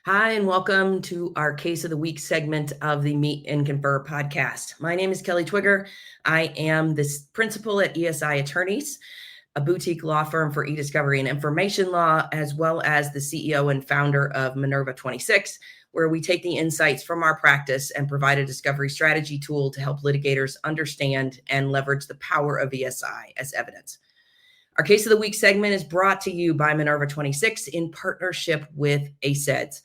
Hi, and welcome to our Case of the Week segment of the Meet and Confer podcast. My name is Kelly Twigger. I am the principal at ESI Attorneys, a boutique law firm for e-discovery and information law, as well as the CEO and founder of Minerva 26, where we take the insights from our practice and provide a discovery strategy tool to help litigators understand and leverage the power of ESI as evidence. Our Case of the Week segment is brought to you by Minerva 26 in partnership with ACEDS.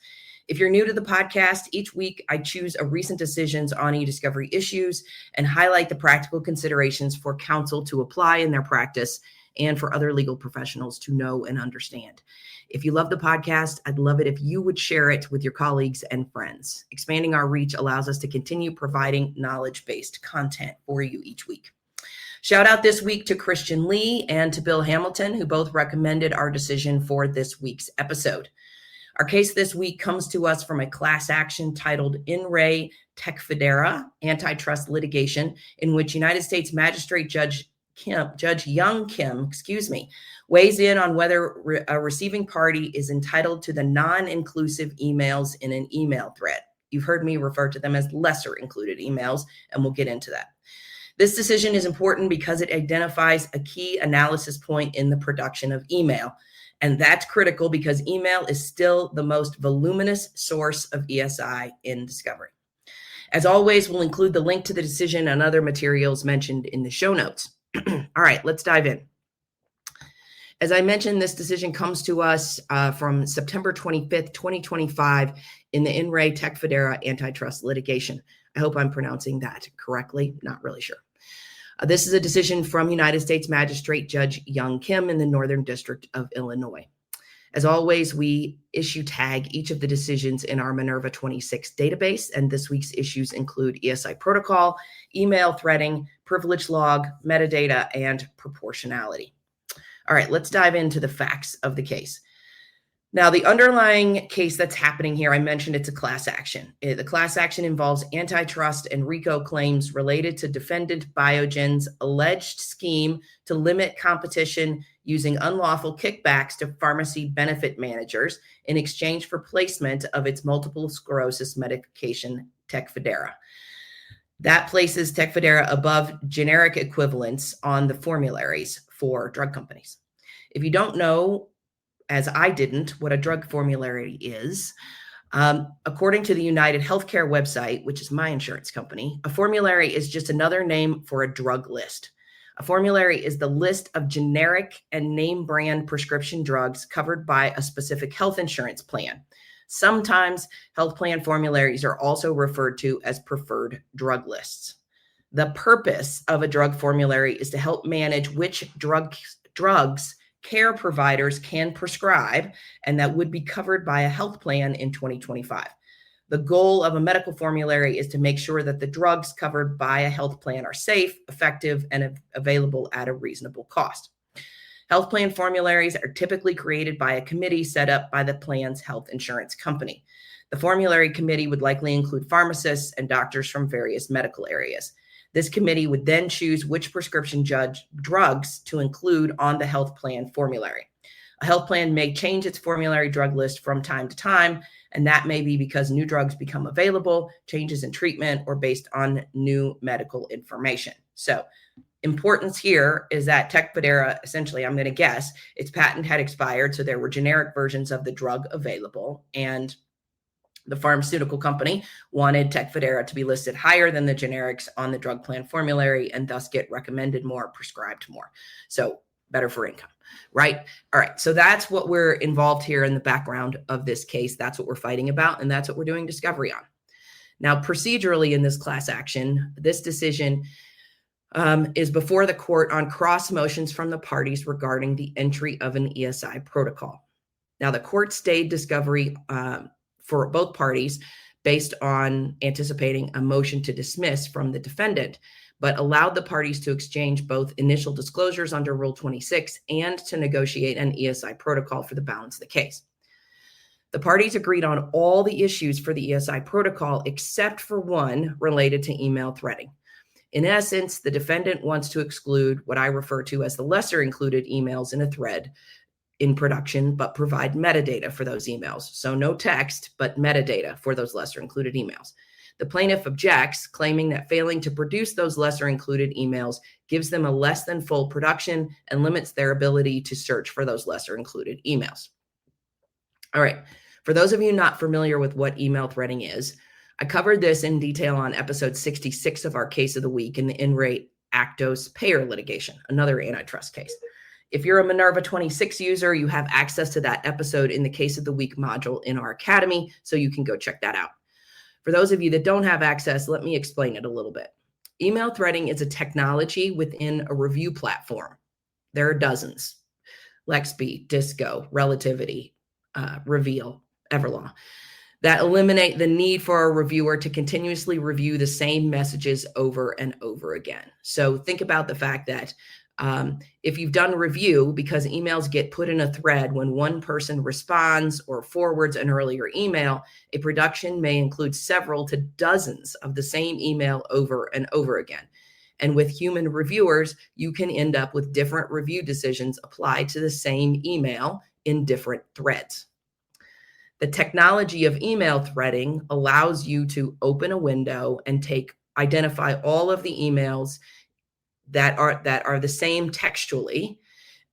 If you're new to the podcast, each week I choose a recent decisions on e-discovery issues and highlight the practical considerations for counsel to apply in their practice and for other legal professionals to know and understand. If you love the podcast, I'd love it if you would share it with your colleagues and friends. Expanding our reach allows us to continue providing knowledge-based content for you each week. Shout out this week to Christian Lee and to Bill Hamilton, who both recommended our decision for this week's episode. Our case this week comes to us from a class action titled In Re Tecfidera Antitrust Litigation, in which United States Magistrate Judge Young Kim, weighs in on whether a receiving party is entitled to the non-inclusive emails in an email thread. You've heard me refer to them as lesser included emails, and we'll get into that. This decision is important because it identifies a key analysis point in the production of email. And that's critical because email is still the most voluminous source of ESI in discovery. As always, we'll include the link to the decision and other materials mentioned in the show notes. All right, let's dive in. As I mentioned, this decision comes to us from September 25th, 2025 in the In Re Tecfidera antitrust litigation. I hope I'm pronouncing that correctly. Not really sure. This is a decision from United States Magistrate Judge Young Kim in the Northern District of Illinois. As always, we issue tag each of the decisions in our Minerva 26 database, and this week's issues include ESI protocol, email threading, privilege log, metadata, and proportionality. All right, let's dive into the facts of the case. Now, the underlying case that's happening here, I mentioned it's a class action. The class action involves antitrust and RICO claims related to defendant Biogen's alleged scheme to limit competition using unlawful kickbacks to pharmacy benefit managers in exchange for placement of its multiple sclerosis medication, Tecfidera. That places Tecfidera above generic equivalents on the formularies for drug companies. If you don't know, as I didn't, what a drug formulary is, according to the United Healthcare website, which is my insurance company, a formulary is just another name for a drug list. A formulary is the list of generic and name brand prescription drugs covered by a specific health insurance plan. Sometimes health plan formularies are also referred to as preferred drug lists. The purpose of a drug formulary is to help manage which drugs care providers can prescribe and that would be covered by a health plan in 2025. The goal of a medical formulary is to make sure that the drugs covered by a health plan are safe, effective, and available at a reasonable cost. Health plan formularies are typically created by a committee set up by the plan's health insurance company. The formulary committee would likely include pharmacists and doctors from various medical areas. This committee would then choose which prescription drugs to include on the health plan formulary. A health plan may change its formulary drug list from time to time, and that may be because new drugs become available, changes in treatment, or based on new medical information. So, importance here is that Tecfidera, essentially, I'm going to guess, its patent had expired, so there were generic versions of the drug available, and the pharmaceutical company wanted Tecfidera to be listed higher than the generics on the drug plan formulary and thus get recommended more, prescribed more. So better for income, right? All right. So that's what we're involved here in the background of this case. That's what we're fighting about, and that's what we're doing discovery on. Now, procedurally in this class action, this decision is before the court on cross motions from the parties regarding the entry of an ESI protocol. Now, the court stayed discovery for both parties based on anticipating a motion to dismiss from the defendant, but allowed the parties to exchange both initial disclosures under Rule 26 and to negotiate an ESI protocol for the balance of the case. The parties agreed on all the issues for the ESI protocol except for one related to email threading. In essence, the defendant wants to exclude what I refer to as the lesser included emails in a thread in production, but provide metadata for those emails. So no text, but metadata for those lesser included emails. The plaintiff objects, claiming that failing to produce those lesser included emails gives them a less than full production and limits their ability to search for those lesser included emails. All right. For those of you not familiar with what email threading is, I covered this in detail on episode 66 of our case of the week in the In Re Actos payer litigation, another antitrust case. If you're a Minerva 26 user, you have access to that episode in the case of the week module in our academy, so you can go check that out. For those of you that don't have access, let me explain it a little bit. Email threading is a technology within a review platform. There are dozens: Lexby, Disco, Relativity, Reveal, Everlaw, that eliminate the need for a reviewer to continuously review the same messages over and over again. So think about the fact that if you've done a review, because emails get put in a thread when one person responds or forwards an earlier email, a production may include several to dozens of the same email over and over again. And with human reviewers, you can end up with different review decisions applied to the same email in different threads. The technology of email threading allows you to open a window and identify all of the emails that are the same textually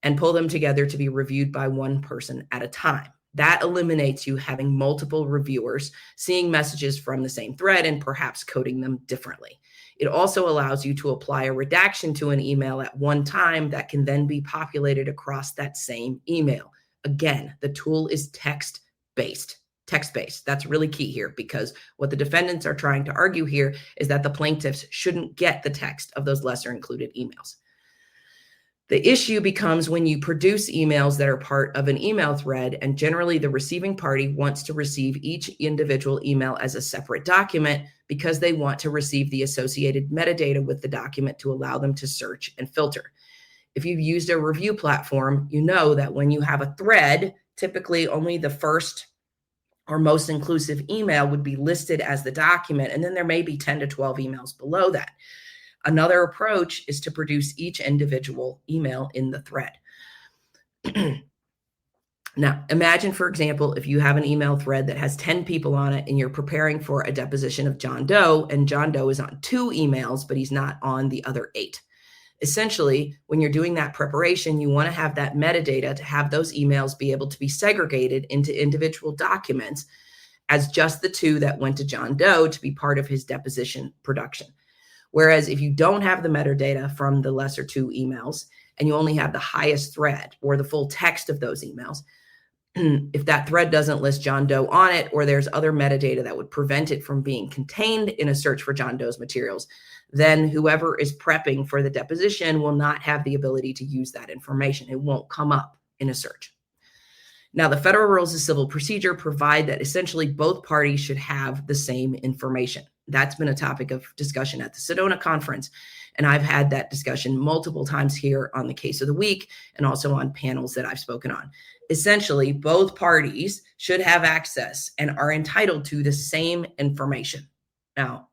and pull them together to be reviewed by one person at a time. That eliminates you having multiple reviewers seeing messages from the same thread and perhaps coding them differently. It also allows you to apply a redaction to an email at one time that can then be populated across that same email. Again, the tool is text-based. That's really key here, because what the defendants are trying to argue here is that the plaintiffs shouldn't get the text of those lesser included emails. The issue becomes when you produce emails that are part of an email thread, and generally the receiving party wants to receive each individual email as a separate document because they want to receive the associated metadata with the document to allow them to search and filter. If you've used a review platform, you know that when you have a thread, typically only the first or most inclusive email would be listed as the document, and then there may be 10 to 12 emails below that. Another approach is to produce each individual email in the thread. Now, imagine, for example, if you have an email thread that has 10 people on it and you're preparing for a deposition of John Doe, and John Doe is on 2 emails, but he's not on the other 8. Essentially, when you're doing that preparation, you want to have that metadata to have those emails be able to be segregated into individual documents as just the 2 that went to John Doe to be part of his deposition production. Whereas if you don't have the metadata from the lesser 2 emails and you only have the highest thread or the full text of those emails, if that thread doesn't list John Doe on it, or there's other metadata that would prevent it from being contained in a search for John Doe's materials, then whoever is prepping for the deposition will not have the ability to use that information. It won't come up in a search. Now, the Federal Rules of Civil Procedure provide that essentially both parties should have the same information. That's been a topic of discussion at the Sedona conference, and I've had that discussion multiple times here on the case of the week and also on panels that I've spoken on. Essentially, both parties should have access and are entitled to the same information. Now,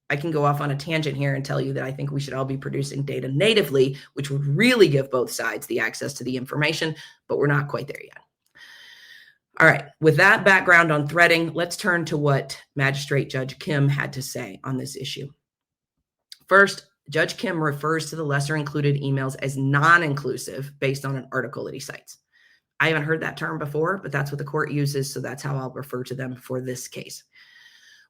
I can go off on a tangent here and tell you that I think we should all be producing data natively, which would really give both sides the access to the information, but we're not quite there yet. All right, with that background on threading, let's turn to what Magistrate Judge Kim had to say on this issue. First, Judge Kim refers to the lesser included emails as non-inclusive based on an article that he cites. I haven't heard that term before, but that's what the court uses, so that's how I'll refer to them for this case.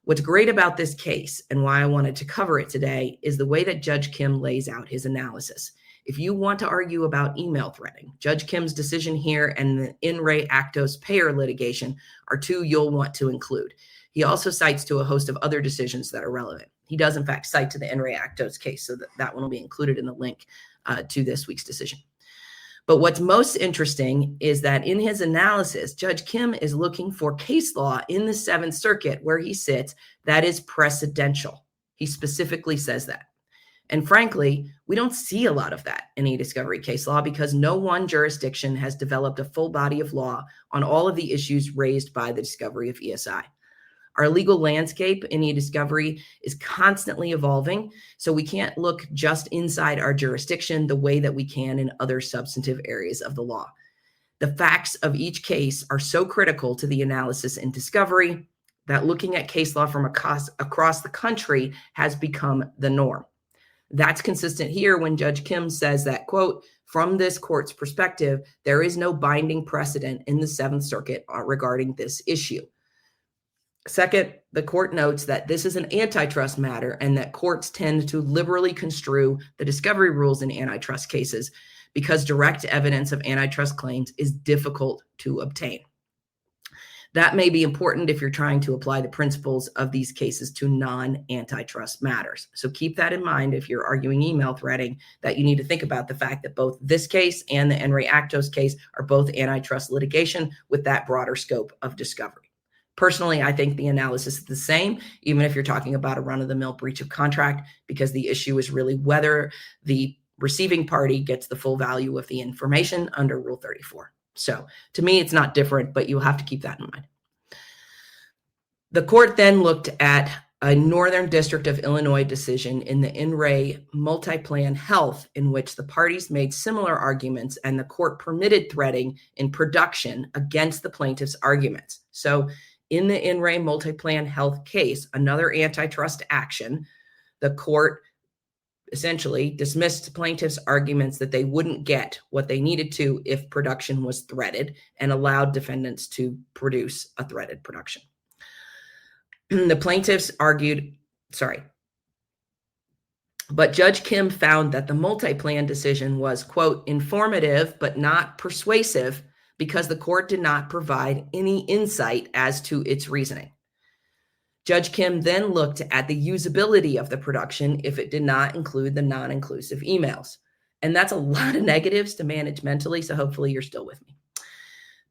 What's great about this case and why I wanted to cover it today is the way that Judge Kim lays out his analysis. If you want to argue about email threading, Judge Kim's decision here and the In Re Actos payer litigation are 2 you'll want to include. He also cites to a host of other decisions that are relevant. He does, in fact, cite to the In Re Actos case, so that one will be included in the link to this week's decision. But what's most interesting is that in his analysis, Judge Kim is looking for case law in the Seventh Circuit where he sits that is precedential. He specifically says that. And frankly, we don't see a lot of that in e-discovery case law because no one jurisdiction has developed a full body of law on all of the issues raised by the discovery of ESI. Our legal landscape in e-discovery is constantly evolving, so we can't look just inside our jurisdiction the way that we can in other substantive areas of the law. The facts of each case are so critical to the analysis in discovery that looking at case law from across the country has become the norm. That's consistent here when Judge Kim says that, quote, from this court's perspective, there is no binding precedent in the Seventh Circuit regarding this issue. Second, the court notes that this is an antitrust matter and that courts tend to liberally construe the discovery rules in antitrust cases because direct evidence of antitrust claims is difficult to obtain. That may be important if you're trying to apply the principles of these cases to non-antitrust matters. So keep that in mind if you're arguing email threading, that you need to think about the fact that both this case and the NRE Actos case are both antitrust litigation with that broader scope of discovery. Personally, I think the analysis is the same, even if you're talking about a run-of-the-mill breach of contract, because the issue is really whether the receiving party gets the full value of the information under Rule 34. So to me, it's not different, but you'll have to keep that in mind. The court then looked at a Northern District of Illinois decision in the NRE Multiplan Health, in which the parties made similar arguments and the court permitted threading in production against the plaintiff's arguments. So in the NRE Multiplan Health case, another antitrust action, the court essentially dismissed plaintiffs' arguments that they wouldn't get what they needed to if production was threaded and allowed defendants to produce a threaded production. The plaintiffs argued, but Judge Kim found that the Multiplan decision was, quote, informative but not persuasive because the court did not provide any insight as to its reasoning. Judge Kim then looked at the usability of the production if it did not include the non-inclusive emails. And that's a lot of negatives to manage mentally, so hopefully you're still with me.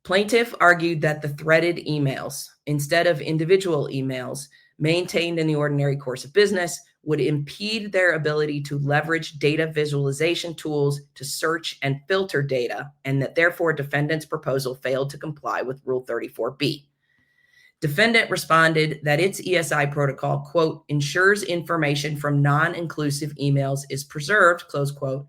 Plaintiff argued that the threaded emails, instead of individual emails maintained in the ordinary course of business, would impede their ability to leverage data visualization tools to search and filter data, and that therefore defendant's proposal failed to comply with Rule 34B. Defendant responded that its ESI protocol, quote, ensures information from non-inclusive emails is preserved, close quote,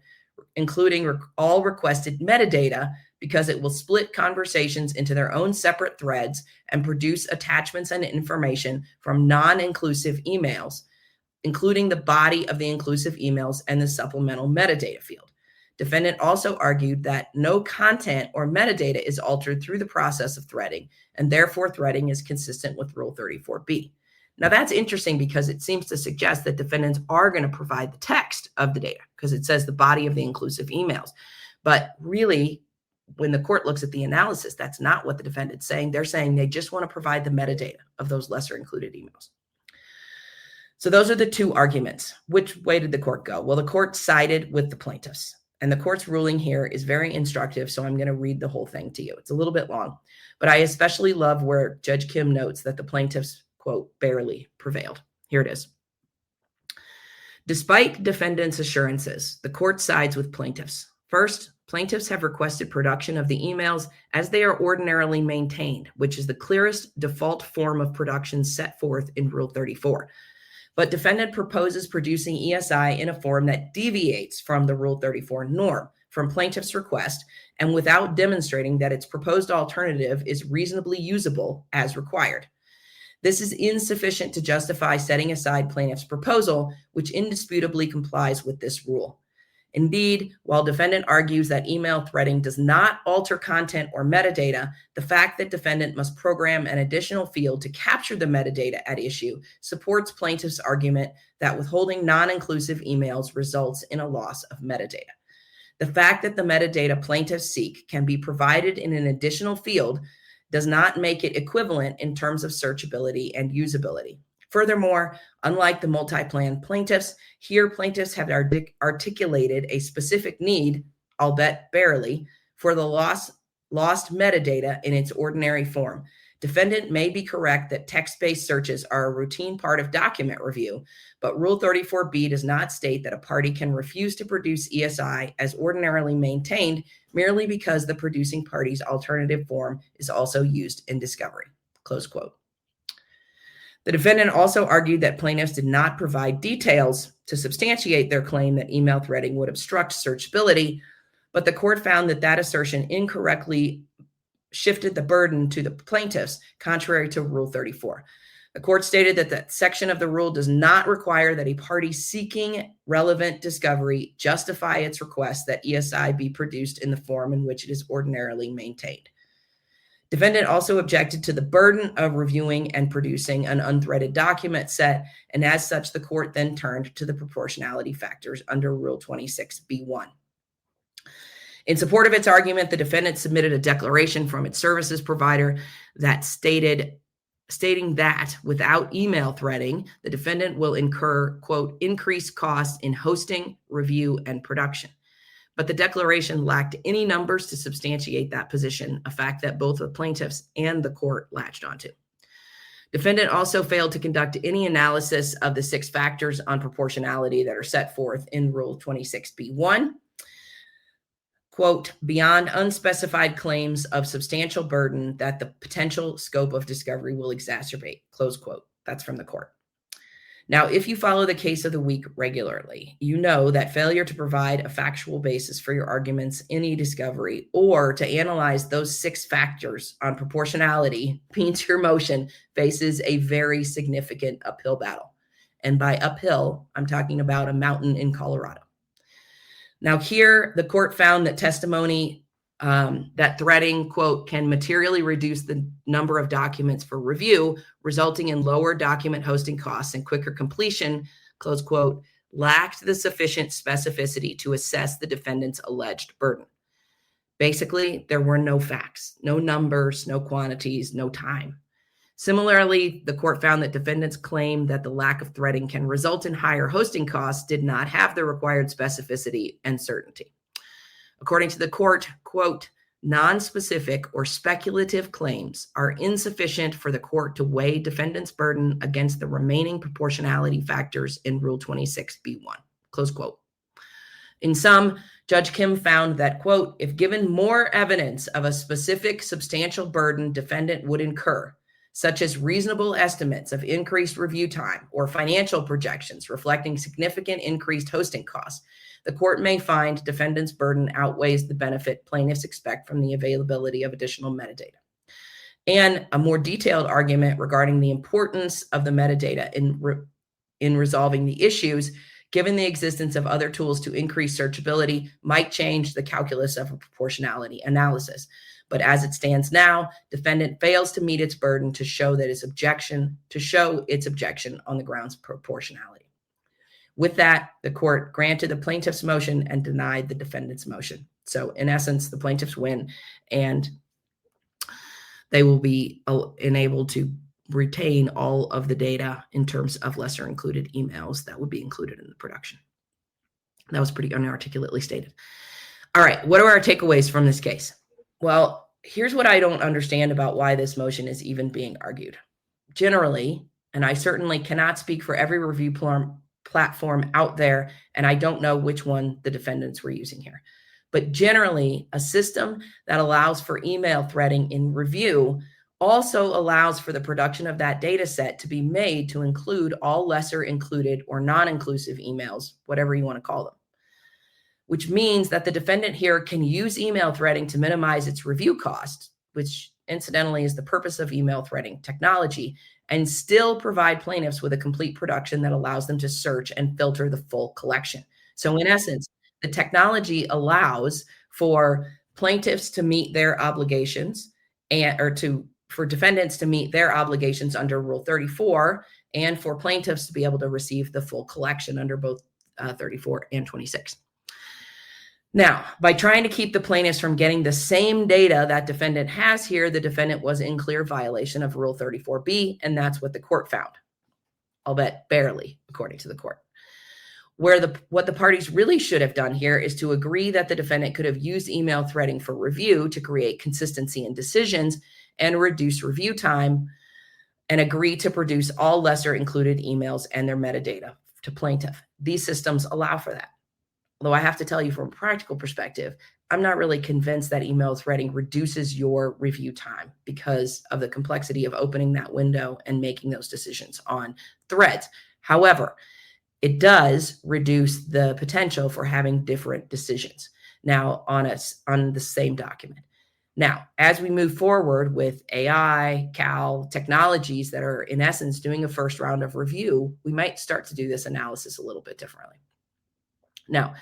including all requested metadata, because it will split conversations into their own separate threads and produce attachments and information from non-inclusive emails, including the body of the inclusive emails and the supplemental metadata field. Defendant also argued that no content or metadata is altered through the process of threading, and therefore threading is consistent with Rule 34B. Now that's interesting because it seems to suggest that defendants are going to provide the text of the data because it says the body of the inclusive emails. But really, when the court looks at the analysis, that's not what the defendant's saying. They're saying they just want to provide the metadata of those lesser included emails. So those are the two arguments. Which way did the court go? Well, the court sided with the plaintiffs. And the court's ruling here is very instructive, so I'm going to read the whole thing to you. It's a little bit long, but I especially love where Judge Kim notes that the plaintiffs, quote, barely prevailed. Here it is. Despite defendants' assurances, the court sides with plaintiffs. First, plaintiffs have requested production of the emails as they are ordinarily maintained, which is the clearest default form of production set forth in Rule 34. But defendant proposes producing ESI in a form that deviates from the Rule 34 norm from plaintiff's request and without demonstrating that its proposed alternative is reasonably usable as required. This is insufficient to justify setting aside plaintiff's proposal, which indisputably complies with this rule. Indeed, while defendant argues that email threading does not alter content or metadata, the fact that defendant must program an additional field to capture the metadata at issue supports plaintiff's argument that withholding non-inclusive emails results in a loss of metadata. The fact that the metadata plaintiffs seek can be provided in an additional field does not make it equivalent in terms of searchability and usability. Furthermore, unlike the Multiplan plaintiffs, here plaintiffs have articulated a specific need, albeit barely, for the lost metadata in its ordinary form. Defendant may be correct that text-based searches are a routine part of document review, but Rule 34B does not state that a party can refuse to produce ESI as ordinarily maintained merely because the producing party's alternative form is also used in discovery. Close quote. The defendant also argued that plaintiffs did not provide details to substantiate their claim that email threading would obstruct searchability, but the court found that that assertion incorrectly shifted the burden to the plaintiffs, contrary to Rule 34. The court stated that that section of the rule does not require that a party seeking relevant discovery justify its request that ESI be produced in the form in which it is ordinarily maintained. Defendant also objected to the burden of reviewing and producing an unthreaded document set, and as such, the court then turned to the proportionality factors under Rule 26B1. In support of its argument, the defendant submitted a declaration from its services provider that stating that without email threading, the defendant will incur, quote, increased costs in hosting, review, and production. But the declaration lacked any numbers to substantiate that position, a fact that both the plaintiffs and the court latched onto. Defendant also failed to conduct any analysis of the 6 factors on proportionality that are set forth in Rule 26B1. Quote, beyond unspecified claims of substantial burden that the potential scope of discovery will exacerbate, close quote. That's from the court. Now, if you follow the case of the week regularly, you know that failure to provide a factual basis for your arguments in e-discovery or to analyze those 6 factors on proportionality means your motion faces a very significant uphill battle. And by uphill, I'm talking about a mountain in Colorado. Now here, the court found that testimony that threading, quote, can materially reduce the number of documents for review, resulting in lower document hosting costs and quicker completion, close quote, lacked the sufficient specificity to assess the defendant's alleged burden. Basically, there were no facts, no numbers, no quantities, no time. Similarly, the court found that defendants' claim that the lack of threading can result in higher hosting costs did not have the required specificity and certainty. According to the court, quote, non-specific or speculative claims are insufficient for the court to weigh defendant's burden against the remaining proportionality factors in Rule 26B1, close quote. In sum, Judge Kim found that, quote, if given more evidence of a specific substantial burden defendant would incur, such as reasonable estimates of increased review time or financial projections reflecting significant increased hosting costs, the court may find defendant's burden outweighs the benefit plaintiffs expect from the availability of additional metadata. And a more detailed argument regarding the importance of the metadata in resolving the issues, given the existence of other tools to increase searchability, might change the calculus of a proportionality analysis. But as it stands now, defendant fails to meet its burden to show its objection on the grounds of proportionality. With that, the court granted the plaintiff's motion and denied the defendant's motion. So in essence, the plaintiffs win and they will be enabled to retain all of the data in terms of lesser included emails that would be included in the production. That was pretty unarticulately stated. All right, what are our takeaways from this case? Well, here's what I don't understand about why this motion is even being argued. Generally, and I certainly cannot speak for every review platform out there, and I don't know which one the defendants were using here. But generally, a system that allows for email threading in review also allows for the production of that data set to be made to include all lesser included or non-inclusive emails, whatever you want to call them, which means that the defendant here can use email threading to minimize its review costs, which incidentally is the purpose of email threading technology, and still provide plaintiffs with a complete production that allows them to search and filter the full collection. So in essence, the technology allows for plaintiffs to meet their obligations for defendants to meet their obligations under Rule 34 and for plaintiffs to be able to receive the full collection under both 34 and 26. Now, by trying to keep the plaintiffs from getting the same data that defendant has here, the defendant was in clear violation of Rule 34B, and that's what the court found, albeit barely, according to the court. What the parties really should have done here is to agree that the defendant could have used email threading for review to create consistency in decisions and reduce review time, and agree to produce all lesser included emails and their metadata to plaintiff. These systems allow for that. Although I have to tell you from a practical perspective, I'm not really convinced that email threading reduces your review time because of the complexity of opening that window and making those decisions on threads. However, it does reduce the potential for having different decisions now on the same document. Now, as we move forward with AI, CAL technologies that are in essence doing a first round of review, we might start to do this analysis a little bit differently. Now,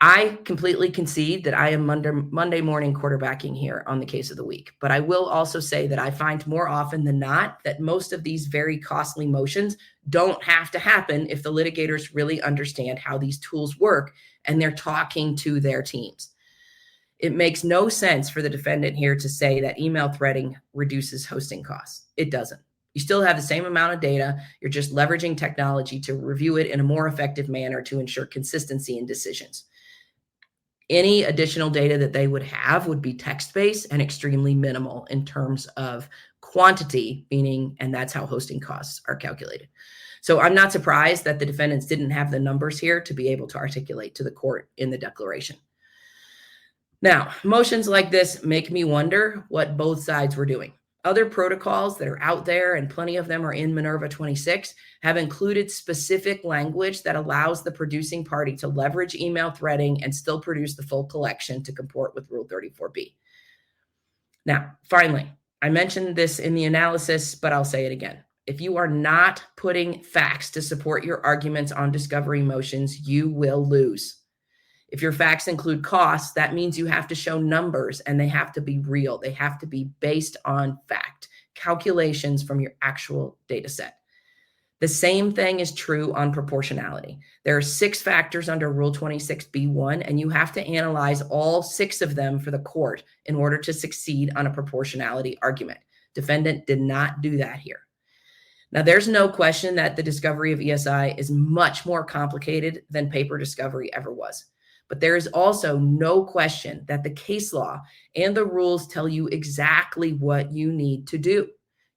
I completely concede that I am Monday morning quarterbacking here on the case of the week, but I will also say that I find more often than not that most of these very costly motions don't have to happen if the litigators really understand how these tools work and they're talking to their teams. It makes no sense for the defendant here to say that email threading reduces hosting costs. It doesn't. You still have the same amount of data. You're just leveraging technology to review it in a more effective manner to ensure consistency in decisions. Any additional data that they would have would be text-based and extremely minimal in terms of quantity, meaning, and that's how hosting costs are calculated. So I'm not surprised that the defendants didn't have the numbers here to be able to articulate to the court in the declaration. Now, motions like this make me wonder what both sides were doing. Other protocols that are out there, and plenty of them are in Minerva 26, have included specific language that allows the producing party to leverage email threading and still produce the full collection to comport with Rule 34B. Now, finally, I mentioned this in the analysis, but I'll say it again. If you are not putting facts to support your arguments on discovery motions, you will lose. If your facts include costs, that means you have to show numbers and they have to be real. They have to be based on fact, calculations from your actual data set. The same thing is true on proportionality. There are 6 factors under Rule 26B1, and you have to analyze all 6 of them for the court in order to succeed on a proportionality argument. Defendant did not do that here. Now, there's no question that the discovery of ESI is much more complicated than paper discovery ever was. But there is also no question that the case law and the rules tell you exactly what you need to do.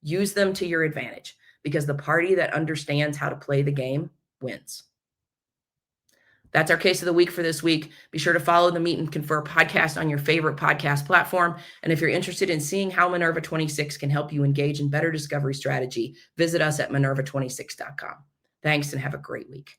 Use them to your advantage, because the party that understands how to play the game wins. That's our case of the week for this week. Be sure to follow the Meet and Confer podcast on your favorite podcast platform. And if you're interested in seeing how Minerva 26 can help you engage in better discovery strategy, visit us at minerva26.com. Thanks and have a great week.